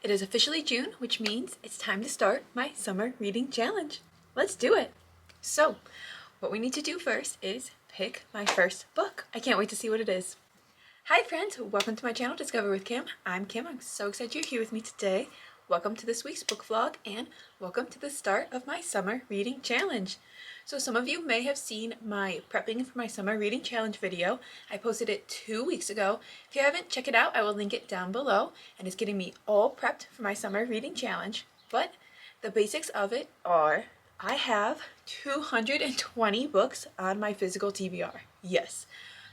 It is officially June, which means it's time to start my summer reading challenge. Let's do it! So, what we need to do first is pick my first book. I can't wait to see what it is. Hi friends, welcome to my channel, Discover with Kim. I'm Kim, I'm so excited you're here with me today. Welcome to this week's book vlog and welcome to the start of my summer reading challenge. So some of you may have seen my prepping for my summer reading challenge video. I posted it 2 weeks ago. If you haven't, check it out. I will link it down below, and it's getting me all prepped for my summer reading challenge. But the basics of it are I have 220 books on my physical TBR. Yes,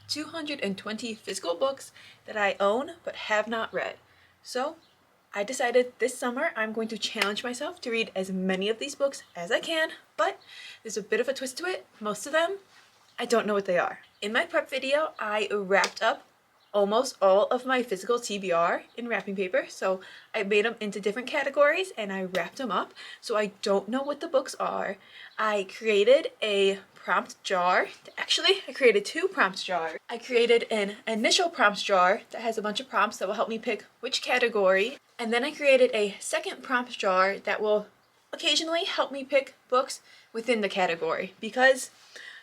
220 physical books that I own but have not read. So I decided this summer I'm going to challenge myself to read as many of these books as I can, but there's a bit of a twist to it. Most of them, I don't know what they are. In my prep video, I wrapped up almost all of my physical TBR in wrapping paper. So I made them into different categories and I wrapped them up. So I don't know what the books are. I created a prompt jar. Actually, I created 2 prompt jars. I created an initial prompt jar that has a bunch of prompts that will help me pick which category. And then I created a second prompt jar that will occasionally help me pick books within the category, because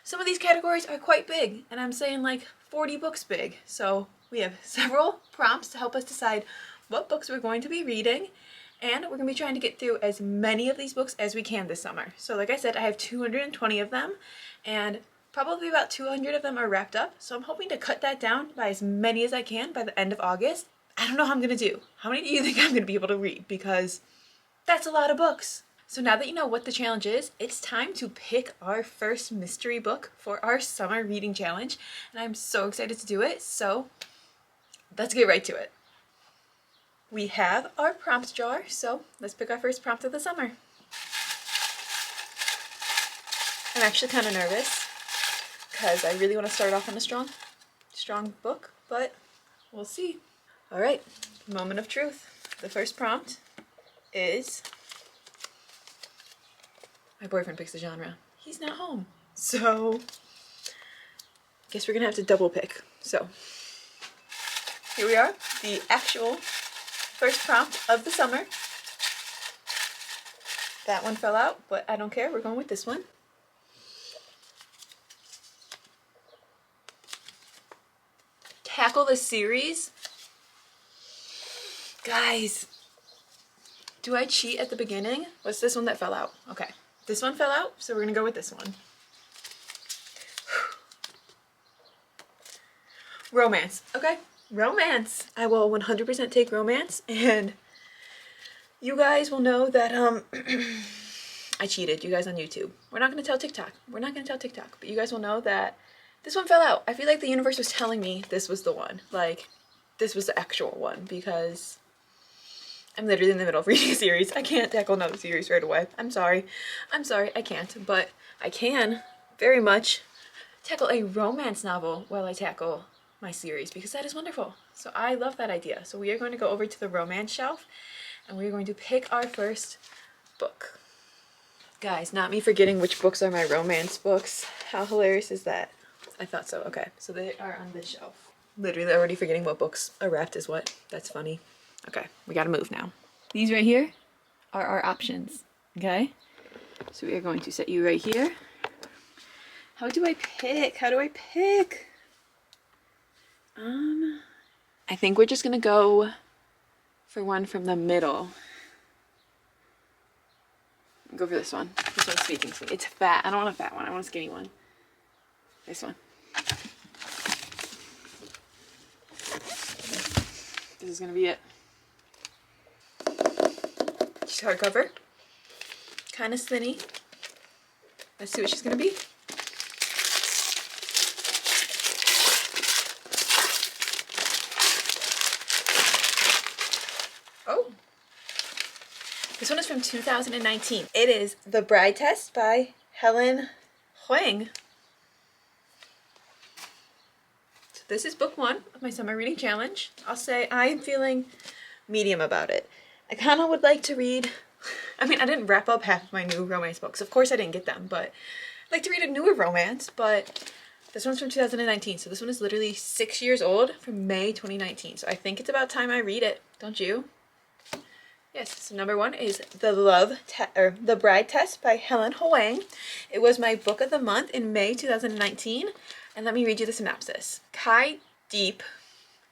some of these categories are quite big, and I'm saying like 40 books big. So we have several prompts to help us decide what books we're going to be reading, and we're going to be trying to get through as many of these books as we can this summer. So like I said, I have 220 of them, and probably about 200 of them are wrapped up. So I'm hoping to cut that down by as many as I can by the end of August. I don't know how I'm going to do. How many do you think I'm going to be able to read? Because that's a lot of books. So now that you know what the challenge is, it's time to pick our first mystery book for our summer reading challenge. And I'm so excited to do it. So let's get right to it. We have our prompt jar, so let's pick our first prompt of the summer. I'm actually kind of nervous because I really want to start off on a strong book, but we'll see. All right, moment of truth. The first prompt is, my boyfriend picks the genre. He's not home. So, guess we're gonna have to double pick. So, here we are, the actual first prompt of the summer. That one fell out, but I don't care. We're going with this one. Tackle the series. Guys, do I cheat at the beginning? What's this one that fell out? Okay, this one fell out, so we're gonna go with this one. Romance. Okay, romance. I will 100% take romance, and you guys will know that I cheated. You guys on YouTube. We're not gonna tell TikTok. We're not gonna tell TikTok, but you guys will know that this one fell out. I feel like the universe was telling me this was the one. Like, this was the actual one, because I'm literally in the middle of reading a series. I can't tackle another series right away. I'm sorry, I can't. But I can very much tackle a romance novel while I tackle my series, because that is wonderful. So I love that idea. So we are going to go over to the romance shelf and we're going to pick our first book. Guys, not me forgetting which books are my romance books. How hilarious is that? I thought so. Okay, so they are on this shelf. Literally already forgetting what books are wrapped as what. That's funny. Okay, we gotta move now. These right here are our options, okay? So we are going to set you right here. How do I pick? How do I pick? I think we're just gonna go for one from the middle. Go for this one. This one's speaking to me. It's fat. I don't want a fat one. I want a skinny one. This one. This is gonna be it. She's hardcover. Kind of thinny. Let's see what she's gonna be. Oh. This one is from 2019. It is The Bride Test by Helen Hoang. So this is book 1 of my summer reading challenge. I'll say I am feeling medium about it. I kind of would like to read, I mean, I didn't wrap up half of my new romance books. Of course I didn't get them, but I'd like to read a newer romance, but this one's from 2019, so this one is literally 6 years old, from May 2019. So I think it's about time I read it, don't you? Yes, so number one is The Bride Test by Helen Hoang. It was my book of the month in May 2019, and let me read you the synopsis. Kai Deep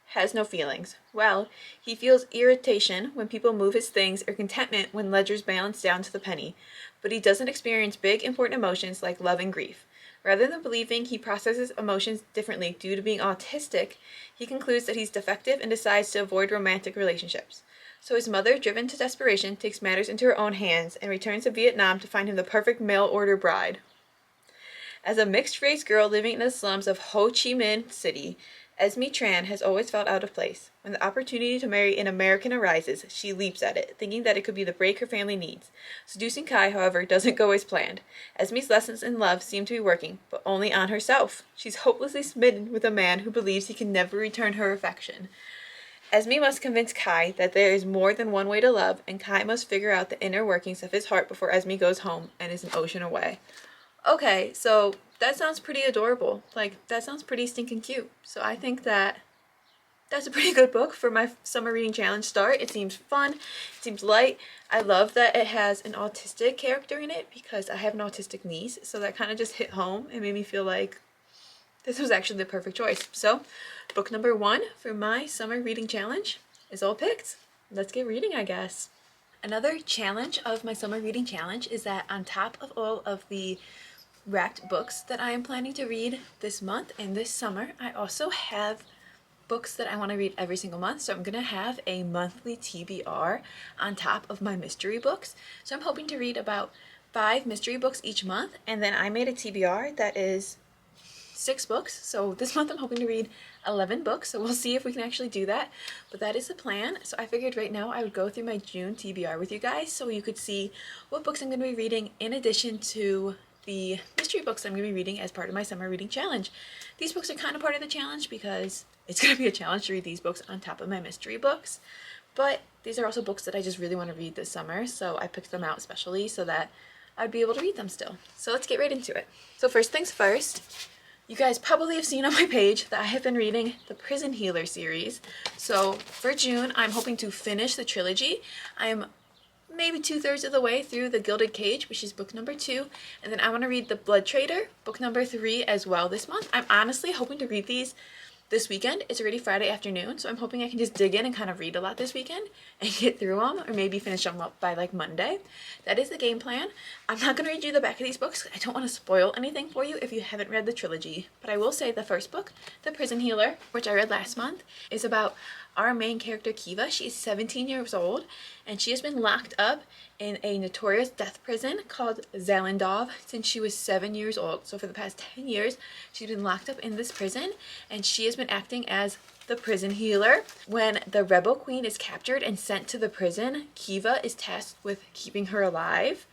has no feelings. Well, he feels irritation when people move his things or contentment when ledgers balance down to the penny, but he doesn't experience big, important emotions like love and grief. Rather than believing he processes emotions differently due to being autistic, he concludes that he's defective and decides to avoid romantic relationships. So his mother, driven to desperation, takes matters into her own hands and returns to Vietnam to find him the perfect mail-order bride. As a mixed-race girl living in the slums of Ho Chi Minh City, Esme Tran has always felt out of place. When the opportunity to marry an American arises, she leaps at it, thinking that it could be the break her family needs. Seducing Kai, however, doesn't go as planned. Esme's lessons in love seem to be working, but only on herself. She's hopelessly smitten with a man who believes he can never return her affection. Esme must convince Kai that there is more than one way to love, and Kai must figure out the inner workings of his heart before Esme goes home and is an ocean away. Okay, so that sounds pretty adorable. Like, that sounds pretty stinking cute. So I think that that's a pretty good book for my summer reading challenge start. It seems fun. It seems light. I love that it has an autistic character in it because I have an autistic niece. So that kind of just hit home and made me feel like this was actually the perfect choice. So book number one for my summer reading challenge is all picked. Let's get reading, I guess. Another challenge of my summer reading challenge is that on top of all of the wrapped books that I am planning to read this month and this summer, I also have books that I want to read every single month. So I'm going to have a monthly TBR on top of my mystery books. So I'm hoping to read about 5 mystery books each month, and then I made a TBR that is 6 books. So this month I'm hoping to read 11 books, so we'll see if we can actually do that, but that is the plan. So I figured right now I would go through my June TBR with you guys so you could see what books I'm going to be reading in addition to the mystery books I'm going to be reading as part of my summer reading challenge. These books are kind of part of the challenge because it's going to be a challenge to read these books on top of my mystery books, but these are also books that I just really want to read this summer, so I picked them out especially so that I'd be able to read them still. So let's get right into it. So first things first, you guys probably have seen on my page that I have been reading the Prison Healer series. So for June, I'm hoping to finish the trilogy. I am maybe 2/3 of the way through The Gilded Cage, which is book number 2. And then I want to read The Blood Trader, book number 3 as well this month. I'm honestly hoping to read these this weekend. It's already Friday afternoon, so I'm hoping I can just dig in and kind of read a lot this weekend and get through them, or maybe finish them up by like Monday. That is the game plan. I'm not going to read you the back of these books. I don't want to spoil anything for you if you haven't read the trilogy, but I will say the first book, The Prison Healer, which I read last month, is about our main character Kiva. She's 17 years old, and she has been locked up in a notorious death prison called Zalindov since she was 7 years old. So for the past 10 years, she's been locked up in this prison, and she has been acting as the prison healer. When the rebel queen is captured and sent to the prison, Kiva is tasked with keeping her alive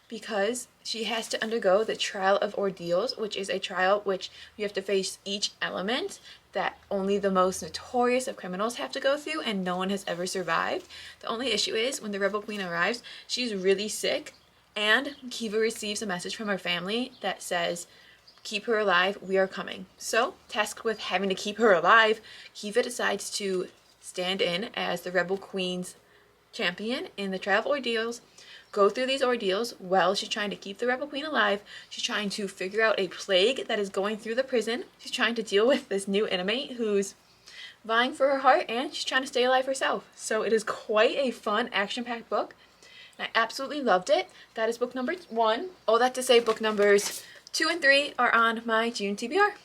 because she has to undergo the trial of ordeals, which is a trial which you have to face each element that only the most notorious of criminals have to go through, and no one has ever survived. The only issue is when the rebel queen arrives, she's really sick, and Kiva receives a message from her family that says, "Keep her alive, we are coming." So, tasked with having to keep her alive, Kiva decides to stand in as the rebel queen's champion in the trial of ordeals, go through these ordeals while she's trying to keep the rebel queen alive. She's trying to figure out a plague that is going through the prison. She's trying to deal with this new inmate who's vying for her heart, and she's trying to stay alive herself. So it is quite a fun, action-packed book. And I absolutely loved it. That is book number 1. All that to say, book numbers 2 and 3 are on my June TBR.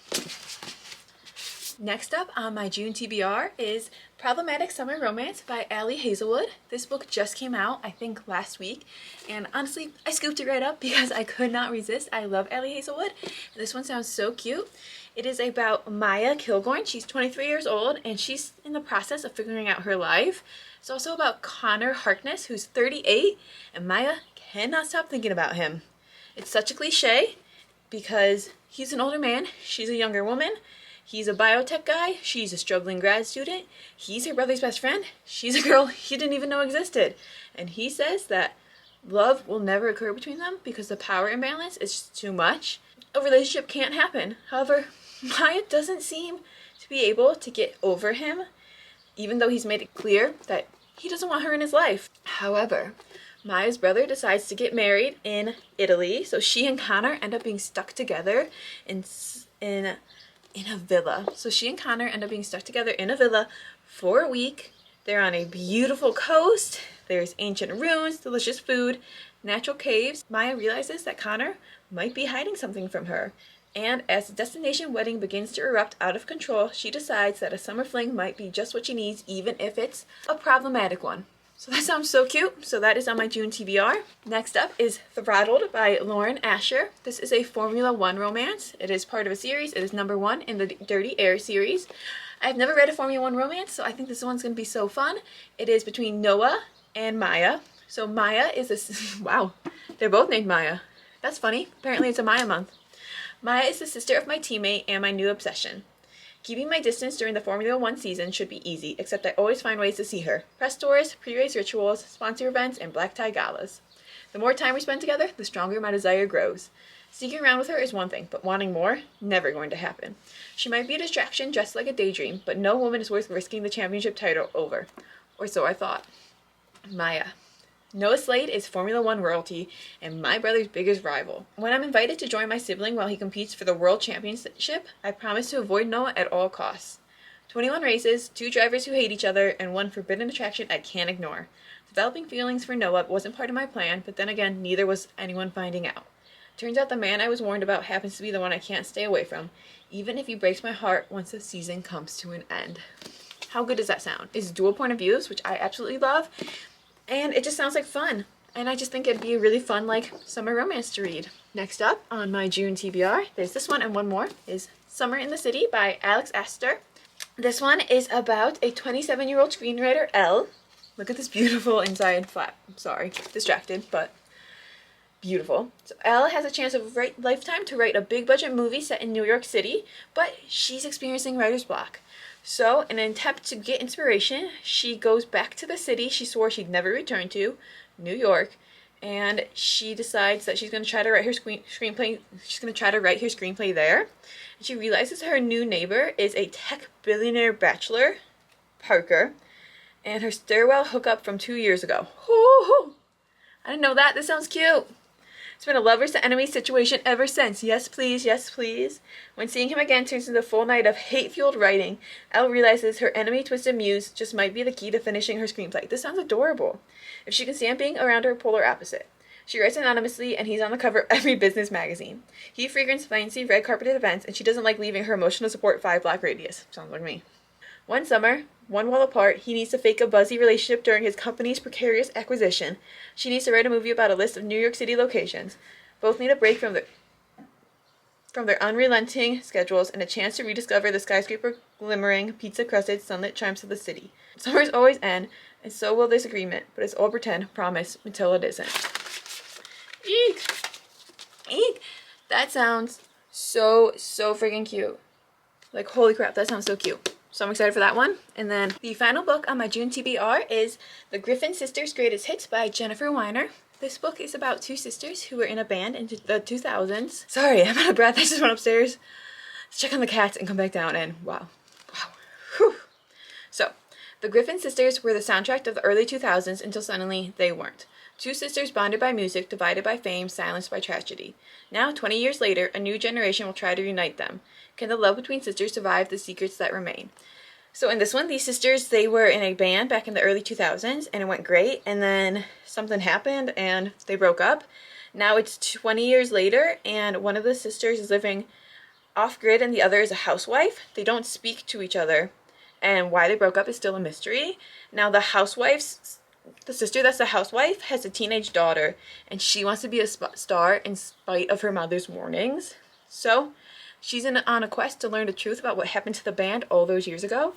Next up on my June TBR is Problematic Summer Romance by Ali Hazelwood. This book just came out, I think, last week, and honestly, I scooped it right up because I could not resist. I love Ali Hazelwood. This one sounds so cute. It is about Maya Kilgorn. She's 23 years old, and she's in the process of figuring out her life. It's also about Connor Harkness, who's 38, and Maya cannot stop thinking about him. It's such a cliche because he's an older man, she's a younger woman. He's a biotech guy, she's a struggling grad student. He's her brother's best friend, she's a girl he didn't even know existed. And he says that love will never occur between them because the power imbalance is just too much. A relationship can't happen. However, Maya doesn't seem to be able to get over him, even though he's made it clear that he doesn't want her in his life. However, Maya's brother decides to get married in Italy, so she and Connor end up being stuck together in a villa. So she and Connor end up being stuck together in a villa for a week. They're on a beautiful coast. There's ancient ruins, delicious food, natural caves. Maya realizes that Connor might be hiding something from her. And as the destination wedding begins to erupt out of control, she decides that a summer fling might be just what she needs, even if it's a problematic one. So that sounds so cute. So that is on my June TBR. Next up is Throttled by Lauren Asher. This is a Formula One romance. It is part of a series. It is #1 in the Dirty Air series. I've never read a Formula One romance, so I think this one's going to be so fun. It is between Noah and Maya. So Maya is a... wow, they're both named Maya. That's funny. Apparently it's a Maya month. Maya is the sister of my teammate and my new obsession. Keeping my distance during the Formula One season should be easy, except I always find ways to see her. Press tours, pre-race rituals, sponsor events, and black tie galas. The more time we spend together, the stronger my desire grows. Sneaking around with her is one thing, but wanting more? Never going to happen. She might be a distraction dressed like a daydream, but no woman is worth risking the championship title over. Or so I thought. Maya. Noah Slade is Formula One royalty and my brother's biggest rival. When I'm invited to join my sibling while he competes for the World Championship, I promise to avoid Noah at all costs. 21 races, 2 drivers who hate each other, and 1 forbidden attraction I can't ignore. Developing feelings for Noah wasn't part of my plan, but then again, neither was anyone finding out. Turns out the man I was warned about happens to be the one I can't stay away from, even if he breaks my heart once the season comes to an end. How good does that sound? It's dual point of views, which I absolutely love. And it just sounds like fun. And I just think it'd be a really fun, like, summer romance to read. Next up on my June TBR, there's this one and one more, is Summer in the City by Alex Astor. This one is about a 27-year-old screenwriter, Elle. Look at this beautiful inside flap. I'm sorry, distracted, but beautiful. So Elle has a chance of lifetime to write a big-budget movie set in New York City, but she's experiencing writer's block. So, in an attempt to get inspiration, she goes back to the city she swore she'd never return to, New York, and she decides that she's going to try to write her screenplay. She's going to try to write her screenplay there. And she realizes her new neighbor is a tech billionaire bachelor, Parker, and her stairwell hookup from 2 years ago. Ooh, I didn't know that. This sounds cute. It's been a lovers to enemies situation ever since. Yes, please, yes, please. When seeing him again turns into a full night of hate-fueled writing, Elle realizes her enemy twisted muse just might be the key to finishing her screenplay. This sounds adorable. If she can stand being around her polar opposite. She writes anonymously, and he's on the cover of every business magazine. He frequents fancy red-carpeted events, and she doesn't like leaving her emotional support 5-block radius. Sounds like me. One summer, one wall apart, he needs to fake a buzzy relationship during his company's precarious acquisition. She needs to write a movie about a list of New York City locations. Both need a break from their unrelenting schedules and a chance to rediscover the skyscraper glimmering, pizza-crusted, sunlit charms of the city. Summers always end, and so will this agreement, but it's all pretend, promise, until it isn't. Eek! Eek! That sounds so freaking cute. Like, holy crap, that sounds so cute. So I'm excited for that one. And then the final book on my June TBR is The Griffin Sisters' Greatest Hits by Jennifer Weiner. This book is about 2 sisters who were in a band in the 2000s. Sorry, I'm out of breath. I just went upstairs to check on the cats and come back down, and wow. Whew. So, the Griffin sisters were the soundtrack of the early 2000s until suddenly they weren't. 2 sisters bonded by music, divided by fame, silenced by tragedy. Now, 20 years later, a new generation will try to unite them. Can the love between sisters survive the secrets that remain? So in this one, these sisters, they were in a band back in the early 2000s, and it went great, and then something happened, and they broke up. Now it's 20 years later, and one of the sisters is living off-grid, and the other is a housewife. They don't speak to each other, and why they broke up is still a mystery. Now the sister that's a housewife has a teenage daughter, and she wants to be a star in spite of her mother's warnings. So she's on a quest to learn the truth about what happened to the band all those years ago.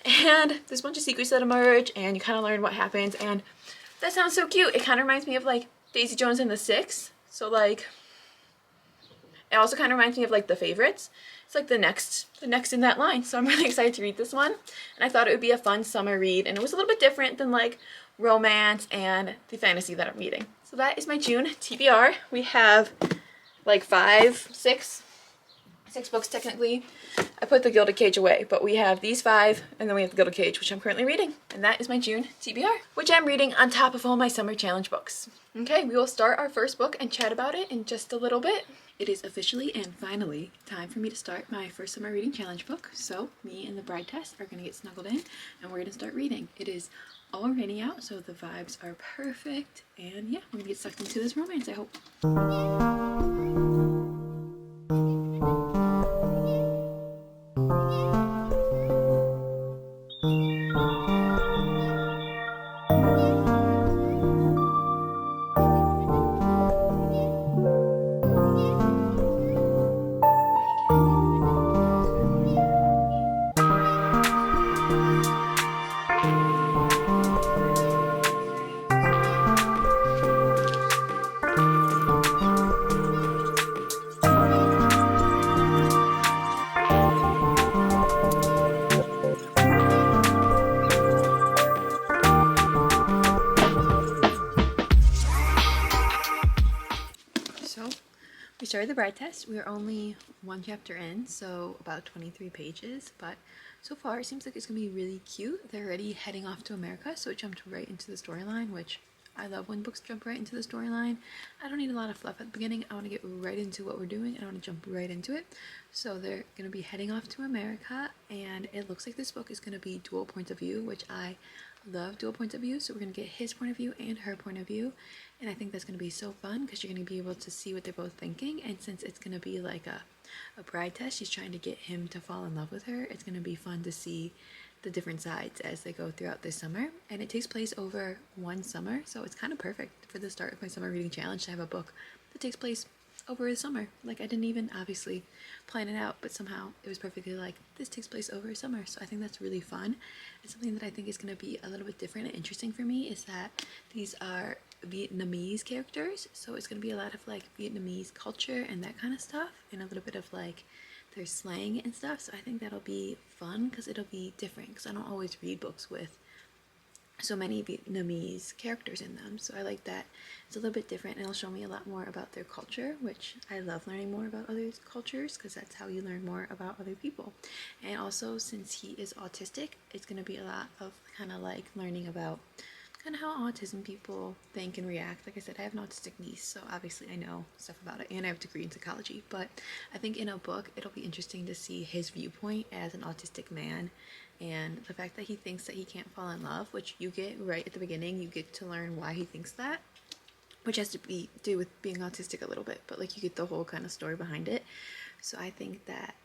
And there's a bunch of secrets that emerge, and you kind of learn what happens, and that sounds so cute. It kind of reminds me of, like, Daisy Jones and the Six. So, like, it also kind of reminds me of, like, The Favorites. It's like the next in that line. So I'm really excited to read this one. And I thought it would be a fun summer read, and it was a little bit different than, like, romance and the fantasy that I'm reading. So that is my June TBR. We have, like, 5, 6 6 books technically. I put the Gilded Cage away, but we have these 5, and then we have the Gilded Cage, which I'm currently reading. And that is my June TBR, which I'm reading on top of all my summer challenge books. Okay, we will start our first book and chat about it in just a little bit. It is officially and finally time for me to start my first summer reading challenge book. So me and the bride test are gonna get snuggled in and we're gonna start reading. It is all raining out, so the vibes are perfect. And yeah, we're gonna get sucked into this romance, I hope. We started the bride test. We are only 1 chapter in, so about 23 pages, but so far it seems like it's gonna be really cute. They're already heading off to America, so it jumped right into the storyline, which I love when books jump right into the storyline. I don't need a lot of fluff at the beginning. I want to get right into what we're doing and I want to jump right into it. So they're gonna be heading off to America, and it looks like this book is gonna be dual points of view, which I love dual points of view. So we're gonna get his point of view and her point of view, and I think that's gonna be so fun because you're gonna be able to see what they're both thinking. And since it's gonna be like a bride test, she's trying to get him to fall in love with her. It's gonna be fun to see the different sides as they go throughout this summer. And it takes place over 1 summer, so it's kind of perfect for the start of my summer reading challenge to have a book that takes place over a summer. Like, I didn't even obviously plan it out, but somehow it was perfectly like, this takes place over a summer. So I think that's really fun. And something that I think is going to be a little bit different and interesting for me is that these are Vietnamese characters, so it's going to be a lot of like Vietnamese culture and that kind of stuff, and a little bit of like their slang and stuff. So I think that'll be fun because it'll be different, because I don't always read books with so many Vietnamese characters in them. So I like that it's a little bit different, and it'll show me a lot more about their culture, which I love learning more about other cultures because that's how you learn more about other people. And also, since he is autistic, it's going to be a lot of kind of like learning about kind of how autism people think and react. Like I said, I have an autistic niece, so obviously I know stuff about it, and I have a degree in psychology. But I think in a book it'll be interesting to see his viewpoint as an autistic man, and the fact that he thinks that he can't fall in love, which you get right at the beginning. You get to learn why he thinks that, which has to do with being autistic a little bit, but like you get the whole kind of story behind it. So I think that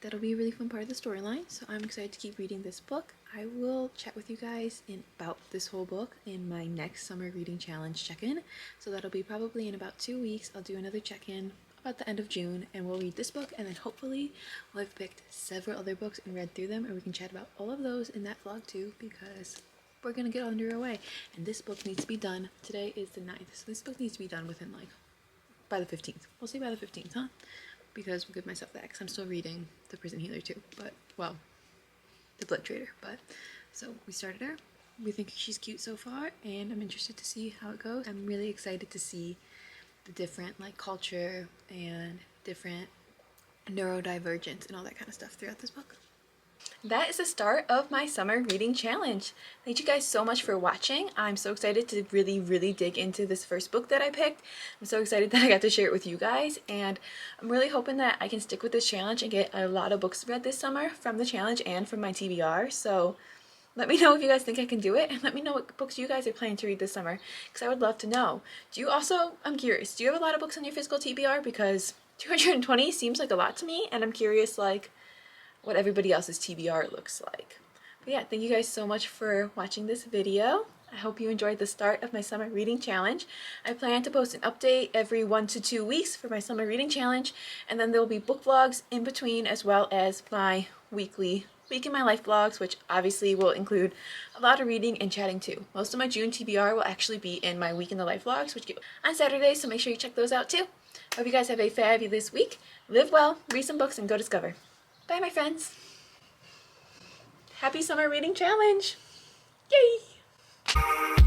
that'll be a really fun part of the storyline. So I'm excited to keep reading this book. I will chat with you guys about this whole book in my next summer reading challenge check-in. So that'll be probably in about 2 weeks. I'll do another check-in about the end of June, and we'll read this book, and then hopefully we'll have picked several other books and read through them, and we can chat about all of those in that vlog too, because we're gonna get underway. And this book needs to be done. Today is the 9th, so this book needs to be done within like by the 15th. We'll say by the 15th, huh? Because we'll give myself that, because I'm still reading The Prison Healer too, but, well, The Blood Trader. But, so we started her. We think she's cute so far, and I'm interested to see how it goes. I'm really excited to see the different, like, culture and different neurodivergence and all that kind of stuff throughout this book. That is the start of my summer reading challenge. Thank you guys so much for watching. I'm so excited to really dig into this first book that I picked. I'm so excited that I got to share it with you guys, and I'm really hoping that I can stick with this challenge and get a lot of books read this summer from the challenge and from my TBR. So let me know if you guys think I can do it, and let me know what books you guys are planning to read this summer, because I would love to know. Do you also, I'm curious, do you have a lot of books on your physical TBR? Because 220 seems like a lot to me, and I'm curious like what everybody else's TBR looks like. But yeah, thank you guys so much for watching this video. I hope you enjoyed the start of my summer reading challenge. I plan to post an update every 1 to 2 weeks for my summer reading challenge, and then there will be book vlogs in between, as well as my weekly Week in My Life vlogs, which obviously will include a lot of reading and chatting too. Most of my June TBR will actually be in my Week in the Life vlogs, which get on Saturdays, so make sure you check those out too. Hope you guys have a fabulous week. Live well, read some books, and go discover. Bye, my friends. Happy summer reading challenge. Yay!